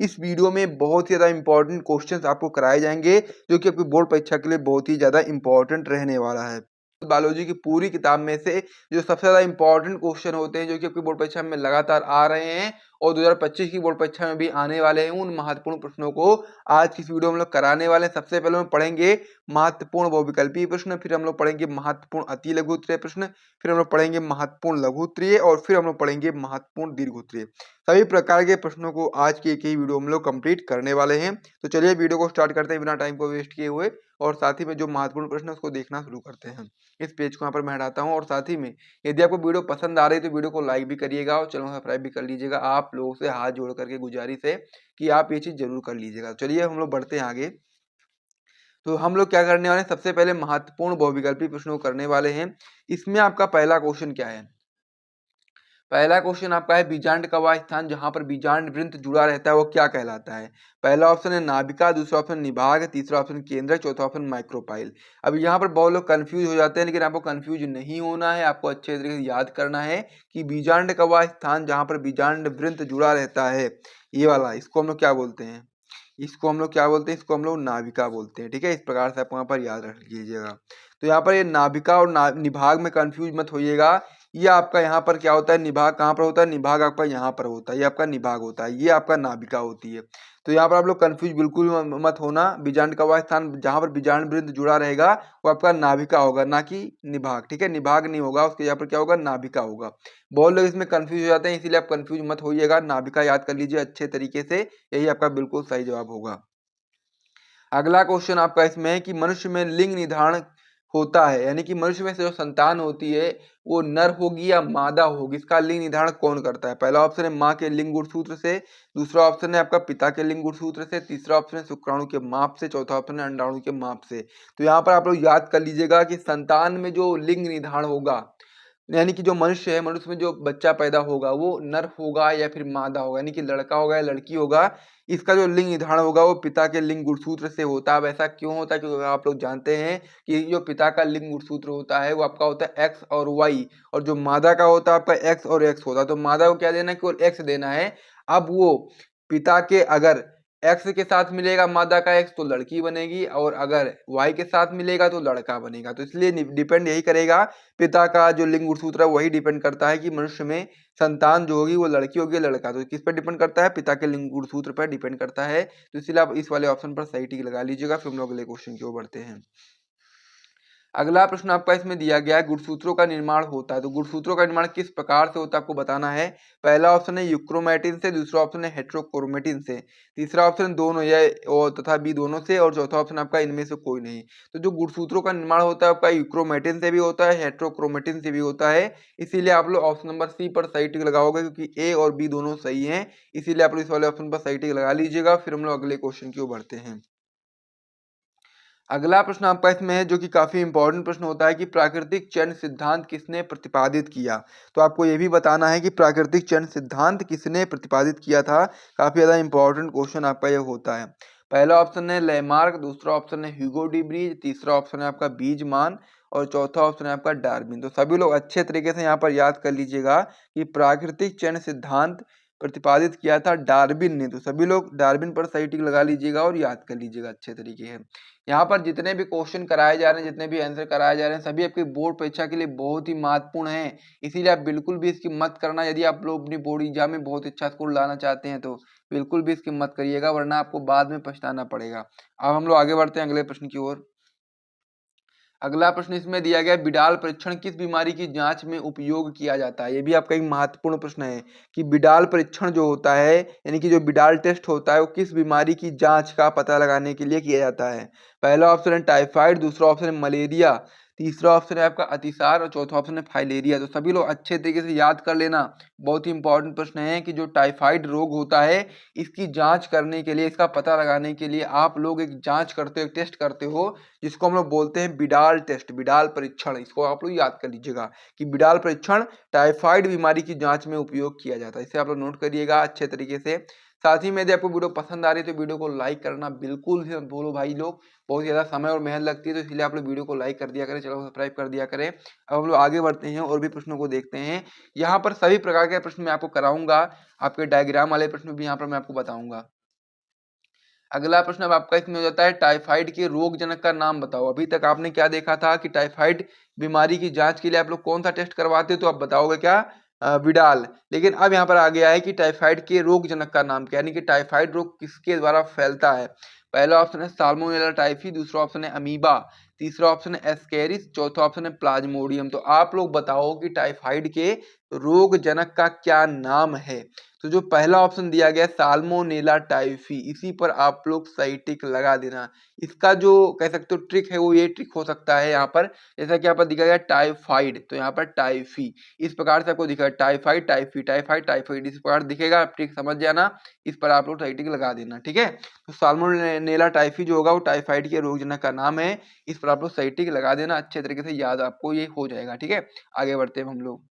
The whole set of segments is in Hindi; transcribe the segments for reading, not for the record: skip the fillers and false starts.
इस वीडियो में बहुत ही ज़्यादा इंपॉर्टेंट क्वेश्चंस आपको कराए जाएंगे जो कि आपकी बोर्ड परीक्षा के लिए बहुत ही ज़्यादा इंपॉर्टेंट रहने वाला है। बायोलॉजी की पूरी किताब में से जो सबसे ज़्यादा इंपॉर्टेंट क्वेश्चन होते हैं जो कि आपकी बोर्ड परीक्षा में लगातार आ रहे हैं और 2025 की बोर्ड परीक्षा में भी आने वाले हैं, उन महत्वपूर्ण प्रश्नों को आज की इस वीडियो में हम लोग कराने वाले हैं। सबसे पहले हम पढ़ेंगे महत्वपूर्ण बहुविकल्पीय प्रश्न, फिर हम लोग पढ़ेंगे महत्वपूर्ण अति लघु उत्तरीय प्रश्न, फिर हम लोग पढ़ेंगे महत्वपूर्ण लघु उत्तरीय और फिर हम लोग पढ़ेंगे महत्वपूर्ण दीर्घ उत्तरीय। सभी प्रकार के प्रश्नों को आज की एक ही वीडियो में लोग कंप्लीट करने वाले हैं। तो चलिए वीडियो को स्टार्ट करते हैं बिना टाइम को वेस्ट किए हुए, और साथ ही में जो महत्वपूर्ण प्रश्न है उसको देखना शुरू करते हैं। इस पेज को यहाँ पर मैं हटाता हूँ और साथ ही में यदि आपको वीडियो पसंद आ रही है तो वीडियो को लाइक भी करिएगा और चैनल को सब्सक्राइब भी कर लीजिएगा। आप लोगों से हाथ जोड़ करके गुजारिश है कि आप ये चीज़ जरूर कर लीजिएगा। चलिए हम लोग बढ़ते हैं आगे। तो हम लोग क्या करने वाले हैं, सबसे पहले महत्वपूर्ण बहुविकल्पी प्रश्नों को करने वाले हैं। इसमें आपका पहला क्वेश्चन क्या है, पहला क्वेश्चन आपका है बीजांड का वह स्थान जहां पर बीजांड वृंत जुड़ा रहता है वो क्या कहलाता है। पहला ऑप्शन है नाभिका, दूसरा ऑप्शन निभाग, तीसरा ऑप्शन केंद्रक, चौथा ऑप्शन माइक्रोपाइल। अब यहाँ पर बहुत लोग कंफ्यूज हो जाते हैं, लेकिन आपको कंफ्यूज नहीं होना है। आपको अच्छे तरीके से याद करना है कि बीजांड का वह स्थान जहां पर बीजांड वृंत जुड़ा रहता है, ये वाला, इसको हम लोग क्या बोलते हैं, इसको हम लोग क्या बोलते हैं, इसको हम लोग नाभिका बोलते हैं। ठीक है, इस प्रकार से आप वहाँ पर याद रख लीजिएगा। तो यहाँ पर ये नाभिका और निभाग में कंफ्यूज मत होइएगा। ये आपका यहाँ पर क्या होता है, निभाग कहाँ पर होता है, निभाग आपका यहाँ पर होता है, ये आपका निभाग होता है, ये आपका नाभिका होती है। तो यहाँ पर आप लोग कंफ्यूज बिल्कुल मत होना। बीजांड का वह स्थान जहाँ पर बीजांड वृंत जुड़ा रहेगा वो आपका नाभिका होगा, ना कि निभाग। ठीक है, निभाग नहीं होगा, उसके यहाँ पर क्या होगा, नाभिका होगा। बहुत लोग इसमें कंफ्यूज हो जाते हैं, इसीलिए आप कंफ्यूज मत होइएगा। नाभिका याद कर लीजिए अच्छे तरीके से, यही आपका बिल्कुल सही जवाब होगा। अगला क्वेश्चन आपका इसमें है कि मनुष्य में लिंग निर्धारण होता है, यानी कि मनुष्य में से जो संतान होती है वो नर होगी या मादा होगी, इसका लिंग निर्धारण कौन करता है। पहला ऑप्शन है माँ के लिंग गुणसूत्र से, दूसरा ऑप्शन है आपका पिता के लिंग गुणसूत्र से, तीसरा ऑप्शन है शुक्राणु के माप से, चौथा ऑप्शन है अंडाणु के माप से। तो यहाँ पर आप लोग याद कर लीजिएगा कि संतान में जो लिंग निर्धारण होगा, यानी कि जो मनुष्य है, मनुष्य में जो बच्चा पैदा होगा वो नर होगा या फिर मादा होगा, यानी कि लड़का होगा या लड़की होगा, इसका जो लिंग निर्धारण होगा वो पिता के लिंग गुणसूत्र से होता है। अब ऐसा क्यों होता है, क्योंकि आप लोग जानते हैं कि जो पिता का लिंग गुणसूत्र होता है वो आपका होता है एक्स और वाई, और जो मादा का होता है आपका एक्स और एक्स होता है। तो मादा को क्या देना है, केवल एक्स देना है। अब वो पिता के अगर एक्स के साथ मिलेगा मादा का एक्स तो लड़की बनेगी, और अगर वाई के साथ मिलेगा तो लड़का बनेगा। तो इसलिए डिपेंड यही करेगा, पिता का जो लिंग गुणसूत्र है वही डिपेंड करता है कि मनुष्य में संतान जो होगी वो लड़की होगी या लड़का। तो किस पर डिपेंड करता है, पिता के लिंग गुणसूत्र पर डिपेंड करता है। तो इसलिए आप इस वाले ऑप्शन पर सही टिक लगा लीजिएगा। फिर हम लोग अगले क्वेश्चन की ओर बढ़ते हैं। अगला प्रश्न आपका इसमें दिया गया है गुणसूत्रों का निर्माण होता है। तो गुणसूत्रों का निर्माण किस प्रकार से होता है आपको बताना है। पहला ऑप्शन है यूक्रोमेटिन से, दूसरा ऑप्शन है हेट्रोक्रोमेटिन से, तीसरा ऑप्शन दोनों या और तथा बी दोनों से, और चौथा ऑप्शन आपका इनमें से कोई नहीं। तो जो गुणसूत्रों का निर्माण होता है आपका यूक्रोमेटिन से भी होता है, हेट्रोक्रोमेटिन से भी होता है। इसीलिए आप लोग ऑप्शन नंबर सी पर सही टिक लगाओगे, क्योंकि ए और बी दोनों सही है। इसीलिए आप लोग इस वाले ऑप्शन पर सही टिक लगा लीजिएगा। फिर हम लोग अगले क्वेश्चन की ओर बढ़ते हैं। अगला प्रश्न आपका इसमें है जो कि काफी इंपॉर्टेंट प्रश्न होता है कि प्राकृतिक चयन सिद्धांत किसने प्रतिपादित किया। तो आपको ये भी बताना है कि प्राकृतिक चयन सिद्धांत किसने प्रतिपादित किया था। काफी ज्यादा इंपॉर्टेंट क्वेश्चन आपका ये होता है। पहला ऑप्शन है लेमार्क, दूसरा ऑप्शन है ह्यूगो डी ब्रीज, तीसरा ऑप्शन है आपका बीजमान, और चौथा ऑप्शन है आपका डार्विन। तो सभी लोग अच्छे तरीके से यहाँ पर याद कर लीजिएगा कि प्राकृतिक चयन सिद्धांत प्रतिपादित किया था डार्विन ने। तो सभी लोग डार्विन पर सही टिक लगा लीजिएगा और याद कर लीजिएगा अच्छे तरीके से। यहाँ पर जितने भी क्वेश्चन कराए जा रहे हैं, जितने भी आंसर कराए जा रहे हैं, सभी आपके बोर्ड परीक्षा के लिए बहुत ही महत्वपूर्ण हैं। इसीलिए आप बिल्कुल भी इसकी मत करना। यदि आप लोग अपनी बोर्ड एग्जाम में बहुत अच्छा स्कोर लाना चाहते हैं तो बिल्कुल भी इसकी मत करिएगा, वरना आपको बाद में पछताना पड़ेगा। अब हम लोग आगे बढ़ते हैं अगले प्रश्न की ओर। अगला प्रश्न इसमें दिया गया बिडाल परीक्षण किस बीमारी की जांच में उपयोग किया जाता है। ये भी आपका एक महत्वपूर्ण प्रश्न है कि बिडाल परीक्षण जो होता है, यानी कि जो बिडाल टेस्ट होता है, वो किस बीमारी की जांच का पता लगाने के लिए किया जाता है। पहला ऑप्शन है टाइफाइड, दूसरा ऑप्शन है मलेरिया, तीसरा ऑप्शन है आपका अतिसार, और चौथा ऑप्शन है फाइलेरिया। तो सभी लोग अच्छे तरीके से याद कर लेना। बहुत ही इंपॉर्टेंट प्रश्न है कि जो टाइफाइड रोग होता है इसकी जांच करने के लिए, इसका पता लगाने के लिए आप लोग एक जांच करते हो, एक टेस्ट करते हो, जिसको हम लोग बोलते हैं बिडाल टेस्ट, बिडाल परीक्षण। इसको आप लोग याद कर लीजिएगा कि बिडाल परीक्षण टाइफाइड बीमारी की जांच में उपयोग किया जाता है। इसे आप लोग नोट करिएगा अच्छे तरीके से। साथ ही में यदि आपको वीडियो पसंद आ रही है तो वीडियो को लाइक करना बिल्कुल भी मत भूलो भाई लोग। बहुत ज़्यादा समय और मेहनत लगती है, तो इसलिए आप लोग वीडियो को लाइक कर दिया करें, चैनल को सब्सक्राइब कर दिया करें। अब हम लोग आगे बढ़ते हैं और भी प्रश्नों को देखते हैं। यहाँ पर सभी प्रकार के प्रश्न मैं आपको कराऊंगा, आपके डायग्राम वाले प्रश्न भी यहाँ पर मैं आपको बताऊंगा। अगला प्रश्न अब आपका इसमें हो जाता है टाइफाइड के रोग जनक का नाम बताओ। अभी तक आपने क्या देखा था कि टाइफाइड बीमारी की जांच के लिए आप लोग कौन सा टेस्ट करवाते हो, तो आप बताओगे क्या, विडाल। लेकिन अब यहाँ पर आ गया है कि टाइफाइड के रोग जनक का नाम क्या, यानी कि टाइफाइड रोग किसके द्वारा फैलता है। पहला ऑप्शन है साल्मोनेला टाइफी, दूसरा ऑप्शन है अमीबा, तीसरा ऑप्शन है एस्केरिस, चौथा ऑप्शन है प्लाज्मोडियम। तो आप लोग बताओ कि टाइफाइड के रोग जनक का क्या नाम है। तो जो पहला ऑप्शन दिया गया साल्मोनेला टाइफी, इसी पर आप लोग सही टिक लगा देना। इसका जो कह सकते हो ट्रिक है वो ये ट्रिक हो सकता है यहाँ पर, जैसा कि यहाँ पर दिखा गया टाइफाइड, तो यहाँ पर टाइफी, इस प्रकार से आपको दिखा टाइफाइड टाइफी टाइफाइड टाइफाइड, इस प्रकार दिखेगा, आप ट्रिक समझ जाना, इस पर आप लोग सही टिक लगा देना, ठीक है। तो साल्मोनेला टाइफी जो होगा वो टाइफाइड के रोगजनक का नाम है, इस पर आप लोग सही टिक लगा देना, अच्छे तरीके से याद आपको ये हो जाएगा, ठीक है। आगे बढ़ते हैं हम लोग।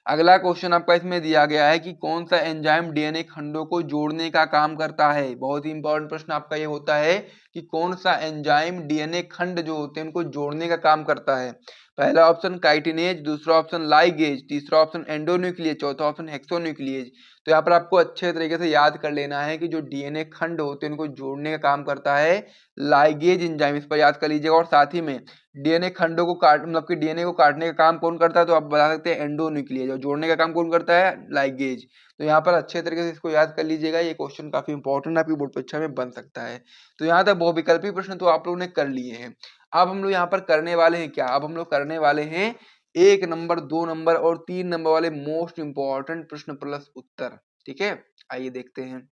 अगला क्वेश्चन आपका इसमें दिया गया है कि कौन सा एंजाइम डीएनए खंडों को जोड़ने का काम करता है। बहुत ही इंपॉर्टेंट प्रश्न आपका ये होता है कि कौन सा एंजाइम डीएनए खंड जो होते हैं उनको जोड़ने का काम करता है। पहला ऑप्शन काइटिनेज, दूसरा ऑप्शन लाइगेज, तीसरा ऑप्शन एंडोन्यूक्लियेज, चौथा ऑप्शन हेक्सोन्यूक्लियेज। तो यहाँ पर आपको अच्छे तरीके से याद कर लेना है कि जो डीएनए खंड होते हैं उनको जोड़ने का काम करता है लाइगेज एंजाइम, इस पर याद कर लीजिएगा। और साथ ही में डीएनए खंडों को काट मतलब कि डीएनए को काटने का काम कौन करता है, तो आप बता सकते हैं एंडोन्यूक्लियेज, और जोड़ने का काम कौन करता है, लाइगेज। तो यहाँ पर अच्छे तरीके से इसको याद कर लीजिएगा, ये क्वेश्चन काफी इंपॉर्टेंट आपकी बोर्ड परीक्षा में बन सकता है। तो यहाँ तक बहुविकल्पी प्रश्न तो आप लोगों ने कर लिए हैं। अब हम लोग यहाँ पर करने वाले हैं क्या, अब हम लोग करने वाले हैं 1 नंबर, 2 नंबर और 3 नंबर वाले मोस्ट इंपॉर्टेंट प्रश्न प्लस उत्तर, ठीक है। आइए देखते हैं।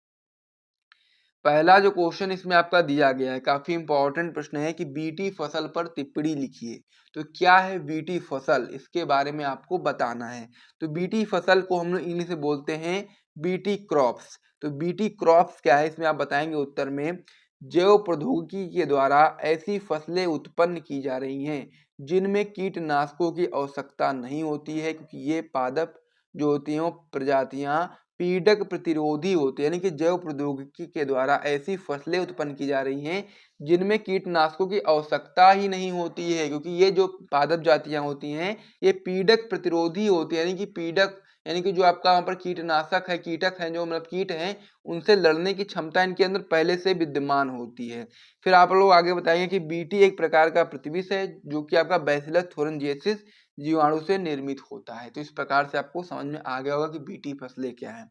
पहला जो क्वेश्चन इसमें आपका दिया गया है काफी इंपॉर्टेंट प्रश्न है कि बीटी फसल पर टिप्पणी लिखिए। तो क्या है बीटी फसल, इसके बारे में आपको बताना है। तो बीटी फसल को हम लोग इंग्लिश में बोलते हैं बीटी क्रॉप्स। तो बीटी क्रॉप्स क्या है इसमें आप बताएंगे उत्तर में। जैव प्रौद्योगिकी के द्वारा ऐसी फसलें उत्पन्न की जा रही हैं जिनमें कीटनाशकों की आवश्यकता नहीं होती है, क्योंकि ये पादप जो होती हैं वो प्रजातियां पीड़क प्रतिरोधी होते हैं, यानी कि जैव प्रौद्योगिकी के द्वारा ऐसी फसलें उत्पन्न की जा रही हैं जिनमें कीटनाशकों की आवश्यकता ही नहीं होती है, क्योंकि ये जो पादप जातियां होती हैं ये पीड़क प्रतिरोधी होती है, यानी कि पीड़क यानी कि जो आपका वहां पर कीटनाशक है, कीटक है, जो मतलब कीट हैं, उनसे लड़ने की क्षमता इनके अंदर पहले से विद्यमान होती है। फिर आप लोग आगे बताएंगे कि बीटी एक प्रकार का प्रतिविष है जो कि आपका बैसिलस थोरनजिएसिस जीवाणु से निर्मित होता है। तो इस प्रकार से आपको समझ में आ गया होगा कि बीटी फसलें क्या है।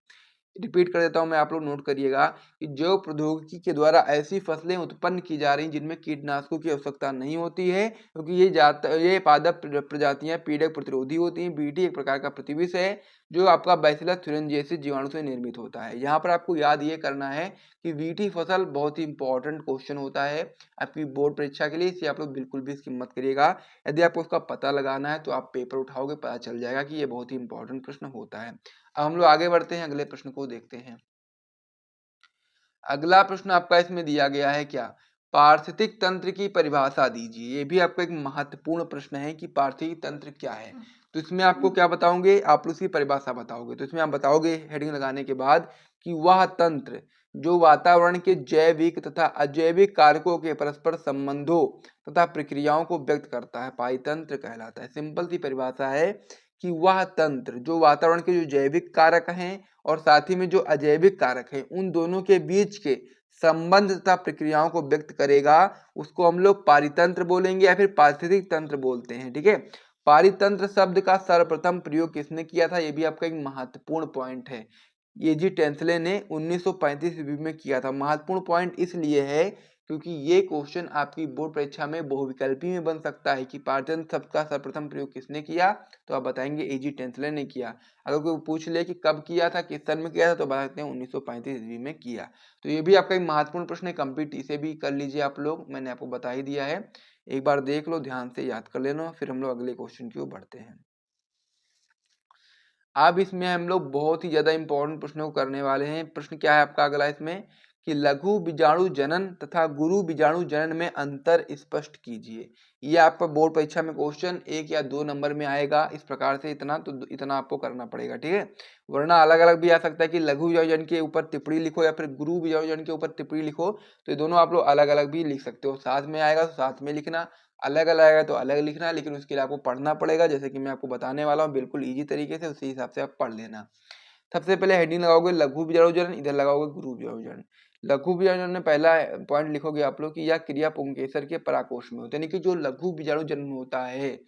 रिपीट कर देता हूं मैं, आप लोग नोट करिएगा कि जैव प्रौद्योगिकी के द्वारा ऐसी फसलें उत्पन्न की जा रही जिनमें कीटनाशकों की आवश्यकता नहीं होती है, क्योंकि ये पादप प्रजातियां पीड़क प्रतिरोधी होती हैं। बीटी एक प्रकार का प्रतिविष है जो आपका बैसिलस थुरिनजिएसिस जीवाणु से निर्मित होता है। यहाँ पर आपको याद ये करना है कि बीटी फसल बहुत ही इंपॉर्टेंट क्वेश्चन होता है आपकी बोर्ड परीक्षा के लिए, इसे आप लोग बिल्कुल भी स्किप मत करिएगा। यदि आपको उसका पता लगाना है तो आप पेपर उठाओगे, पता चल जाएगा कि ये बहुत ही इंपॉर्टेंट प्रश्न होता है। अब हम लोग आगे बढ़ते हैं, अगले प्रश्न को देखते हैं। अगला प्रश्न आपका इसमें दिया गया है क्या, पारिस्थितिक तंत्र की परिभाषा दीजिए। ये भी आपका एक महत्वपूर्ण प्रश्न है कि पारिस्थितिक तंत्र क्या है। तो इसमें आपको क्या बताओगे, आप उसकी परिभाषा बताओगे। तो इसमें आप बताओगे हेडिंग लगाने के बाद कि वह तंत्र जो वातावरण के जैविक तथा अजैविक कारकों के परस्पर संबंधों तथा प्रक्रियाओं को व्यक्त करता है, पारितंत्र कहलाता है। सिंपल सी परिभाषा है कि वह तंत्र जो वातावरण के जो जैविक कारक हैं और साथ ही में जो अजैविक कारक है उन दोनों के बीच के संबंध तथा प्रक्रियाओं को व्यक्त करेगा, उसको हम लोग पारितंत्र बोलेंगे या फिर पारिस्थितिक तंत्र बोलते हैं, ठीक है। पारितंत्र शब्द का सर्वप्रथम प्रयोग किसने किया था, ये भी आपका एक महत्वपूर्ण पॉइंट है। ये जी टेंसले ने 1935 ईस्वी में किया था। महत्वपूर्ण पॉइंट इसलिए है क्योंकि ये क्वेश्चन आपकी बोर्ड परीक्षा में बहुविकल्पी में बन सकता है कि पारितंत्र शब्द का सर्वप्रथम प्रयोग किसने किया, तो आप बताएंगे एजी टेंसले ने किया। अगर कोई पूछ ले कि कब किया था, किस सन में किया था, तो बता सकते हैं 1935 ईस्वी में किया। तो ये भी आपका एक महत्वपूर्ण प्रश्न है, कंप्लीट इसे भी कर लीजिए आप लोग, मैंने आपको बता ही दिया है। एक बार देख लो, ध्यान से याद कर लेना, फिर हम लोग अगले क्वेश्चन की ओर बढ़ते हैं। अब इसमें हम लोग बहुत ही ज्यादा इंपॉर्टेंट प्रश्नों को करने वाले हैं। प्रश्न क्या है आपका अगला इसमें कि लघु बीजाणु जनन तथा गुरु बीजाणु जनन में अंतर स्पष्ट कीजिए। ये आपका बोर्ड परीक्षा में क्वेश्चन 1 या 2 नंबर में आएगा। इस प्रकार से इतना आपको करना पड़ेगा, ठीक है। वरना अलग अलग भी आ सकता है कि लघु बीजाणु जनन के ऊपर टिप्पणी लिखो या फिर गुरु बीजाणु जनन के ऊपर टिप्पणी लिखो, तो ये दोनों आप लोग अलग अलग भी लिख सकते हो। साथ में आएगा तो साथ में लिखना, अलग अलग आएगा तो अलग लिखना, लेकिन उसके लिए आपको पढ़ना पड़ेगा, जैसे कि मैं आपको बताने वाला हूँ बिल्कुल इजी तरीके से, उसी हिसाब से आप पढ़ लेना। सबसे पहले हेडिंग लगाओगे लघु बीजाणु जनन, इधर लगाओगे गुरु बीजाणु जनन। लघु बीजाणु जनन में पहला पॉइंट लिखोगे आप लोग कि यह क्रिया पुंकेसर के पराकोश में होती है, यानी कि जो लघु बीजाणु जन्म होता है,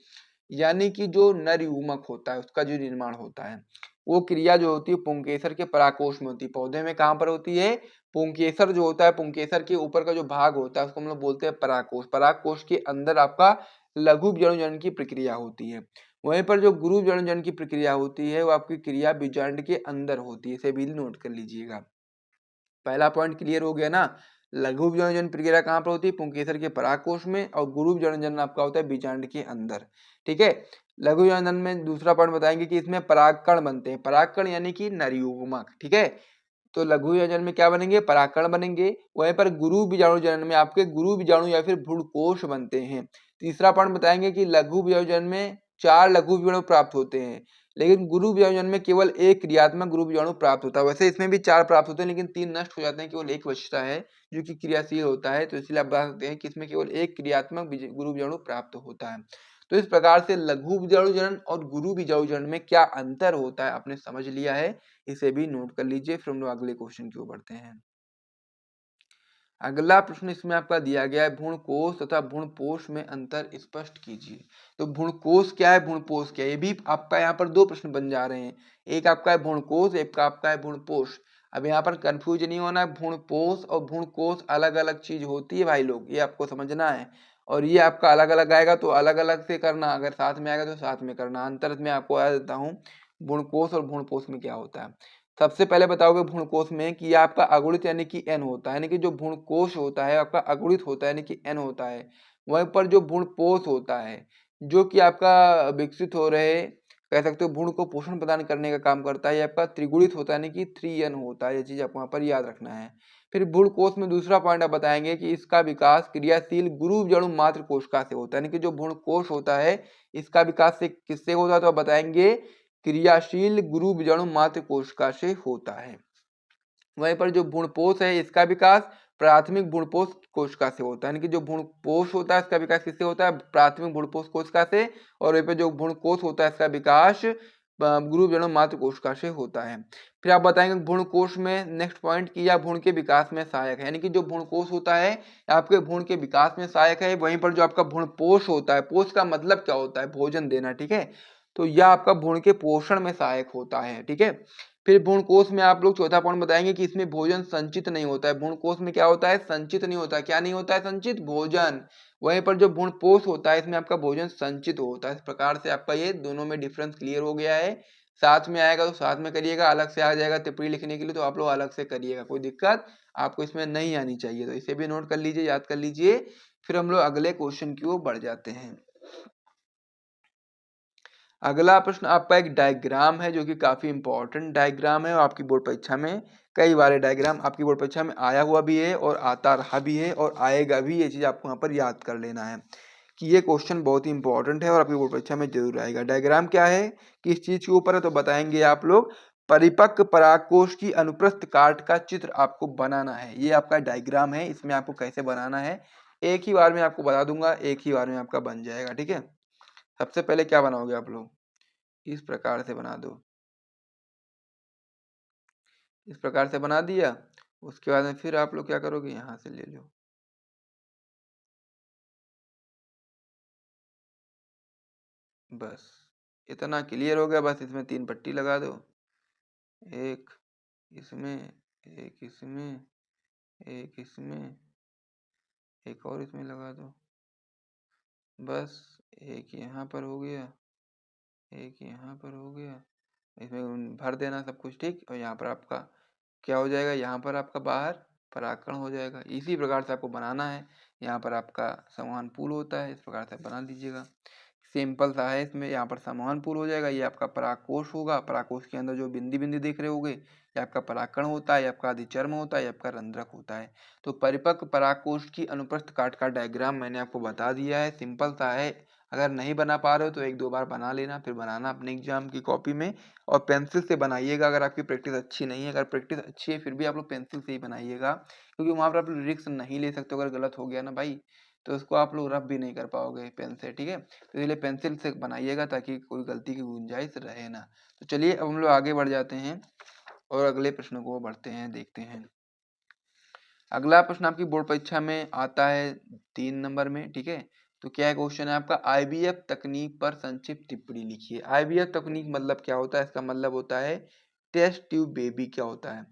यानी कि जो नर युग्मक होता है उसका जो निर्माण होता है, वो क्रिया जो होती है पुंकेसर के पराकोश में होती है। पौधे में कहाँ पर होती है? पुंकेसर जो होता है, पुंकेसर के ऊपर का जो भाग होता है उसको हम लोग बोलते हैं परागकोश। परागकोश के अंदर आपका लघु बीजाणु जनन की प्रक्रिया होती है। वहीं पर जो गुरु बीजाणु जनन की प्रक्रिया होती है वो आपकी क्रिया बीजांड के अंदर होती है। इसे भी नोट कर लीजिएगा। पहला पॉइंट क्लियर हो गया ना। लघु बीजाणु जनन प्रक्रिया कहाँ पर होती है? पुंकेसर के परागकोश में, और गुरु बीजाणु जनन आपका होता है बीजांड के अंदर। ठीक है। लघु बीजाणु जनन में दूसरा पॉइंट बताएंगे कि इसमें परागकण बनते हैं। परागकण यानी कि नर युग्मक। ठीक है। तो लघु बीजाणु जनन में क्या बनेंगे? परागकण बनेंगे। वहीं पर गुरु बीजाणु जनन में आपके गुरु बीजाणु या फिर भ्रूणकोश बनते हैं। तीसरा पॉइंट बताएंगे कि लघु बीजाणु जनन में 4 लघु बीजाणु प्राप्त होते हैं, लेकिन गुरु बीजाणु जनन में केवल एक क्रियात्मक गुरु बीजाणु प्राप्त होता है। वैसे इसमें भी 4 प्राप्त होते हैं, लेकिन 3 नष्ट हो जाते हैं, केवल एक बचता है जो कि क्रियाशील होता है। तो इसलिए आप बता सकते हैं कि इसमें केवल एक क्रियात्मक गुरु बीजाणु प्राप्त होता है। तो इस प्रकार से लघु बीजाणु जनन और गुरु बीजाणु जनन में क्या अंतर होता है आपने समझ लिया है। इसे भी नोट कर लीजिए। फिर हम लोग अगले क्वेश्चन की ओर बढ़ते हैं। अगला प्रश्न इसमें आपका दिया गया है भ्रूणकोश तथा भ्रूणपोष में अंतर स्पष्ट कीजिए। तो भ्रूणकोश क्या है, भ्रूणपोष क्या है, ये भी आपका यहाँ पर 2 प्रश्न बन जा रहे हैं। एक आपका है भ्रूणकोश, एक का आपका है भ्रूणपोष। अब यहाँ पर कंफ्यूज नहीं होना है। भ्रूणपोष और भ्रूणकोश अलग अलग चीज होती है भाई लोग, ये आपको समझना है। और ये आपका अलग अलग आएगा तो अलग अलग से करना, अगर साथ में आएगा तो साथ में करना। अंतर मैं आपको बता देता हूँ भ्रूणकोश और भ्रूणपोष में क्या होता है। सबसे पहले बताओगे भ्रूणकोश में कि आपका अगुणित यानी कि एन होता है, यानी कि जो भ्रूणकोश होता है आपका अगुणित होता है, यानी कि एन होता है। वहीं पर जो भ्रूणपोष होता है जो कि आपका विकसित हो रहे, कह सकते हो भ्रूण को पोषण प्रदान करने का काम करता है, ये आपका त्रिगुणित होता है, यानी कि 3n होता है। ये चीज आपको वहां पर याद रखना है। फिर भ्रूणकोश में दूसरा पॉइंट आप बताएंगे कि इसका विकास क्रियाशील गुरु बीजाणु मात्र कोशिका से होता है, यानी कि जो भ्रूणकोश होता है इसका विकास से किससे होता है, तो आप बताएंगे क्रियाशील गुरु बीजाणु मात्र कोशिका से होता है। वहीं पर जो भ्रूणपोष है इसका विकास प्राथमिक भ्रूणपोष कोशिका से होता है, यानी कि जो भ्रूणपोष होता है इसका विकास किससे होता है? प्राथमिक भ्रूणपोष कोशिका से। और वहीं पर जो भ्रूणकोश होता है इसका विकास गुरु बीजाणु मात्र कोशिका से होता है। फिर आप बताएंगे भ्रूणकोश में नेक्स्ट पॉइंट कि यह भ्रूण के विकास में सहायक है, यानी कि जो भ्रूणकोश होता है आपके भ्रूण के विकास में सहायक है। वहीं पर जो आपका भ्रूणपोष होता है, पोष का मतलब क्या होता है? भोजन देना। ठीक है। तो यह आपका भ्रूण के पोषण में सहायक होता है। ठीक है। फिर भ्रूणकोश में आप लोग चौथा पॉइंट बताएंगे कि इसमें भोजन संचित नहीं होता है। भ्रूणकोश में क्या होता है? संचित नहीं होता है। क्या नहीं होता है? संचित भोजन। वहीं पर जो भ्रूणपोष होता है इसमें आपका भोजन संचित होता है। इस प्रकार से आपका ये दोनों में डिफरेंस क्लियर हो गया है। साथ में आएगा तो साथ में करिएगा, अलग से आ जाएगा टिप्पणी लिखने के लिए तो आप लोग अलग से करिएगा, कोई दिक्कत आपको इसमें नहीं आनी चाहिए। तो इसे भी नोट कर लीजिए, याद कर लीजिए। फिर हम लोग अगले क्वेश्चन की ओर बढ़ जाते हैं। अगला प्रश्न आपका एक डायग्राम है जो कि काफी इंपॉर्टेंट डायग्राम है, और आपकी बोर्ड परीक्षा में कई बार डायग्राम आपकी बोर्ड परीक्षा में आया हुआ भी है और आता रहा भी है और आएगा भी। ये चीज आपको यहाँ पर याद कर लेना है कि ये क्वेश्चन बहुत ही इंपॉर्टेंट है और आपकी बोर्ड परीक्षा में जरूर आएगा। डायग्राम क्या है, किस चीज के ऊपर है, तो बताएंगे आप लोग परिपक्व परागकोश की अनुप्रस्थ काट का चित्र आपको बनाना है। ये आपका डायग्राम है, इसमें आपको कैसे बनाना है एक ही बार में आपको बता दूंगा, एक ही बार में आपका बन जाएगा। ठीक है। सबसे पहले क्या बनाओगे आप लोग, इस प्रकार से बना दो। इस प्रकार से बना दिया। उसके बाद में फिर आप लोग क्या करोगे, यहाँ से ले लो, बस इतना क्लियर हो गया। बस इसमें 3 पट्टी लगा दो, एक इसमें, एक इसमें, एक इसमें, एक और इसमें लगा दो। बस एक यहाँ पर हो गया, एक यहाँ पर हो गया। इसमें भर देना सब कुछ। ठीक। और यहाँ पर आपका क्या हो जाएगा, यहाँ पर आपका बाहर परागकण हो जाएगा। इसी प्रकार से आपको बनाना है। यहाँ पर आपका संवहन पूल होता है, इस प्रकार से बना दीजिएगा। सिंपल सा है। इसमें यहाँ पर संवहन पूल हो जाएगा, ये आपका परागकोश होगा। परागकोश के अंदर जो बिंदी बिंदी देख रहे होगे ये आपका परागकण होता है, ये आपका अधिचर्म होता है, ये आपका रंध्रक होता है। तो परिपक्व परागकोश की अनुप्रस्थ काट का डायग्राम मैंने आपको बता दिया है, सिंपल सा है। अगर नहीं बना पा रहे हो तो 1-2 बार बना लेना, फिर बनाना अपने एग्जाम की कॉपी में। और पेंसिल से बनाइएगा अगर आपकी प्रैक्टिस अच्छी नहीं है। अगर प्रैक्टिस अच्छी है फिर भी आप लोग पेंसिल से ही बनाइएगा, क्योंकि वहां पर आप रिस्क नहीं ले सकते। अगर गलत हो गया ना भाई तो उसको आप लोग रफ भी नहीं कर पाओगे पेन से, ठीक है। तो इसलिए पेंसिल से बनाइएगा ताकि कोई गलती की गुंजाइश रहे ना। तो चलिए अब हम लोग आगे बढ़ जाते हैं और अगले प्रश्न को बढ़ते हैं, देखते हैं। अगला प्रश्न आपकी बोर्ड परीक्षा में आता है 3 नंबर में, ठीक है। तो क्या क्वेश्चन है आपका, आईवीएफ तकनीक पर संक्षिप्त टिप्पणी लिखिए। आईवीएफ तकनीक मतलब क्या होता है, इसका मतलब होता है टेस्ट ट्यूब बेबी। क्या होता है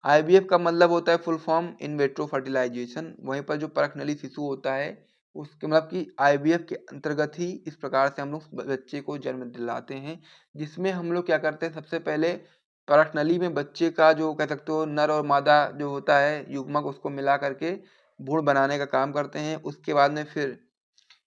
आईवीएफ का मतलब होता है full form in vitro fertilisation. वहीं पर जो परखनली शिशु होता है उसके मतलब कि आईवीएफ के अंतर्गत ही इस प्रकार से हम लोग बच्चे को जन्म दिलाते हैं, जिसमें हम लोग क्या करते हैं, सबसे पहले परख नली में बच्चे का जो कह सकते हो नर और मादा जो होता है युग्मक, उसको मिला करके भ्रूण बनाने का काम करते हैं। उसके बाद में फिर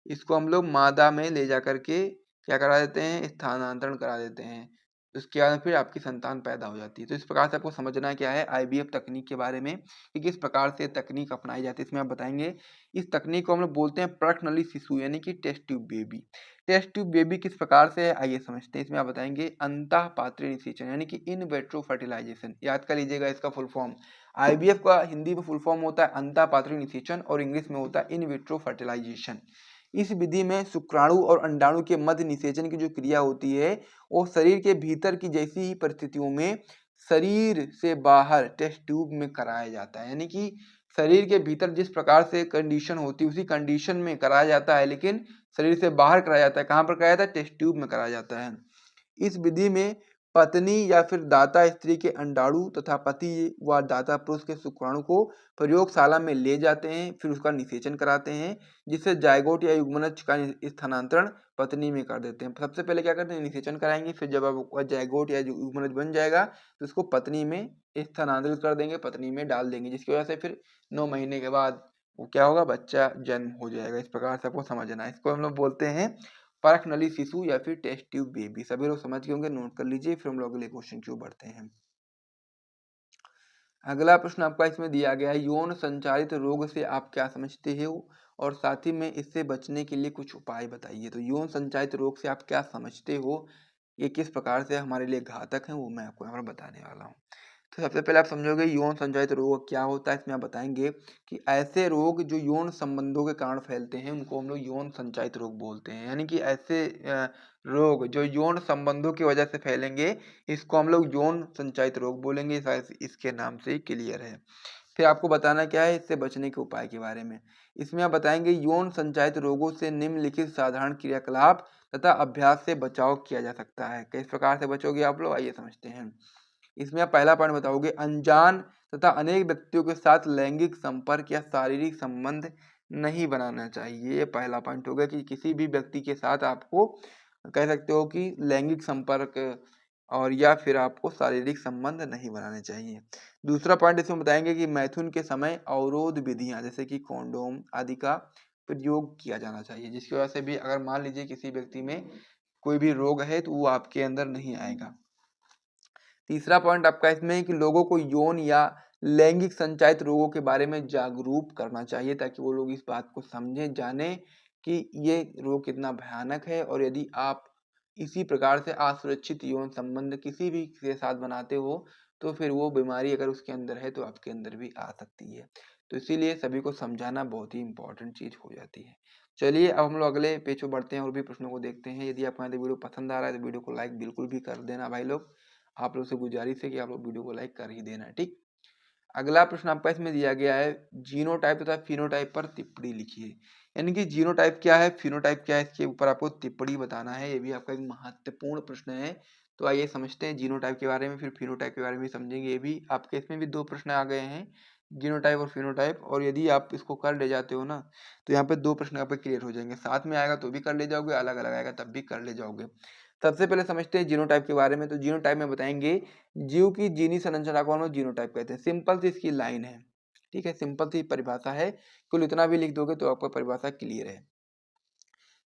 इसको हम लोग मादा में ले जा करके क्या करा देते हैं, स्थानांतरण करा देते हैं। उसके बाद फिर आपकी संतान पैदा हो जाती है। तो इस प्रकार से आपको समझना क्या है आईवीएफ तकनीक के बारे में कि किस प्रकार से तकनीक अपनाई जाती है, इसमें आप बताएंगे। इस तकनीक को हम लोग बोलते हैं परख नली शिशु यानी कि test tube baby. Test tube baby किस प्रकार से है आइए समझते हैं। इसमें आप बताएंगे अंतः पात्रीय निषेचन यानी कि इन वेट्रो फर्टिलाइजेशन। याद कर लीजिएगा इसका फुल फॉर्म। आईवीएफ का हिंदी में फुल फॉर्म होता है अंतः पात्रीय निषेचन और इंग्लिश में होता है इन विट्रो फर्टिलाइजेशन। इस विधि में शुक्राणु और अंडाणु के मध्य निषेचन की जो क्रिया होती है वो शरीर के भीतर की जैसी ही परिस्थितियों में शरीर से बाहर टेस्ट ट्यूब में कराया जाता है। यानी कि शरीर के भीतर जिस प्रकार से कंडीशन होती है उसी कंडीशन में कराया जाता है, लेकिन शरीर से बाहर कराया जाता है। कहाँ पर कराया जाता है, टेस्ट ट्यूब में कराया जाता है। इस विधि में पत्नी या फिर दाता स्त्री के अंडाणु तथा पति व दाता पुरुष के शुक्राणु को प्रयोगशाला में ले जाते हैं, फिर उसका निषेचन कराते हैं, जिससे जायगोट या युग्मनज का स्थानांतरण पत्नी में कर देते हैं। सबसे पहले क्या करते हैं, निषेचन कराएंगे, फिर जब अब जायगोट या युग्मनज बन जाएगा तो उसको पत्नी में स्थानांतरित कर देंगे, पत्नी में डाल देंगे, जिसकी वजह से फिर 9 महीने के बाद वो क्या होगा, बच्चा जन्म हो जाएगा। इस प्रकार से आपको समझना है। इसको हम लोग बोलते हैं परख नली शिशु या फिर टेस्ट ट्यूब बेबी। सभी लोग समझ गए होंगे, नोट कर लीजिए। फिर हम लोग अगले क्वेश्चन की ओर बढ़ते हैं। अगला प्रश्न आपका इसमें दिया गया है, यौन संचारित रोग से आप क्या समझते हो और साथ ही में इससे बचने के लिए कुछ उपाय बताइए। तो यौन संचारित रोग से आप क्या समझते हो, ये किस प्रकार से हमारे लिए घातक है, वो मैं आपको यहाँ पर बताने वाला हूँ। तो सबसे पहले आप समझोगे यौन संचारित रोग क्या होता है। इसमें आप बताएंगे कि ऐसे रोग जो यौन संबंधों के कारण फैलते हैं उनको हम लोग यौन संचारित रोग बोलते हैं। यानी कि ऐसे रोग जो यौन संबंधों की वजह से फैलेंगे इसको हम लोग यौन संचारित रोग बोलेंगे। शायद इसके नाम से ही क्लियर है। फिर आपको बताना क्या है इससे बचने के उपाय के बारे में। इसमें आप बताएंगे यौन संचारित रोगों से निम्नलिखित साधारण क्रियाकलाप तथा अभ्यास से बचाव किया जा सकता है। किस प्रकार से बचोगे आप लोग, आइए समझते हैं। इसमें आप पहला पॉइंट बताओगे, अनजान तथा अनेक व्यक्तियों के साथ लैंगिक संपर्क या शारीरिक संबंध नहीं बनाना चाहिए। ये पहला पॉइंट होगा कि किसी भी व्यक्ति के साथ आपको कह सकते हो कि लैंगिक संपर्क और या फिर आपको शारीरिक संबंध नहीं बनाने चाहिए। दूसरा पॉइंट इसमें बताएंगे कि मैथुन के समय अवरोध विधियां जैसे कि कॉन्डोम आदि का प्रयोग किया जाना चाहिए, जिसकी वजह से भी अगर मान लीजिए किसी व्यक्ति में कोई भी रोग है तो वो आपके अंदर नहीं आएगा। तीसरा पॉइंट आपका इसमें है कि लोगों को यौन या लैंगिक संचारित रोगों के बारे में जागरूक करना चाहिए ताकि वो लोग इस बात को समझें, जाने कि ये रोग कितना भयानक है और यदि आप इसी प्रकार से असुरक्षित यौन संबंध किसी भी के साथ बनाते हो तो फिर वो बीमारी अगर उसके अंदर है तो आपके अंदर भी आ सकती है। तो इसीलिए सभी को समझाना बहुत ही इंपॉर्टेंट चीज हो जाती है। चलिए अब हम लोग अगले पेज पर बढ़ते हैं और भी प्रश्नों को देखते हैं। यदि आपको वीडियो पसंद आ रहा है तो वीडियो को लाइक बिल्कुल भी कर देना भाई लोग। आप लोग से गुजारिश है कि आप लोग वीडियो को लाइक कर ही देना, ठीक। अगला प्रश्न आपका इसमें दिया गया है, जीनोटाइप तथा फिनोटाइप पर टिप्पणी लिखिए। यानी कि जीनोटाइप क्या है, फिनोटाइप क्या है, इसके ऊपर आपको टिप्पणी बताना है। ये भी आपका एक महत्वपूर्ण प्रश्न है। तो आइए समझते हैं जीनोटाइप के बारे में, फिर फिनोटाइप के बारे में भी समझेंगे। ये भी आपके इसमें भी 2 प्रश्न आ गए हैं, जीनोटाइप और फिनोटाइप। और यदि आप इसको कर ले जाते हो ना तो यहाँ पे 2 प्रश्न आपके क्लियर हो जाएंगे। साथ में आएगा तो भी कर ले जाओगे, अलग अलग आएगा तब भी कर ले जाओगे। सबसे पहले समझते हैं जीनोटाइप के बारे में। तो जीनोटाइप में बताएंगे जीव की जीनी संरचना को हम लोग जीनोटाइप कहते हैं। सिंपल सी इसकी लाइन है, ठीक है, सिंपल सी परिभाषा है। कुल इतना भी लिख दोगे तो आपको परिभाषा क्लियर है।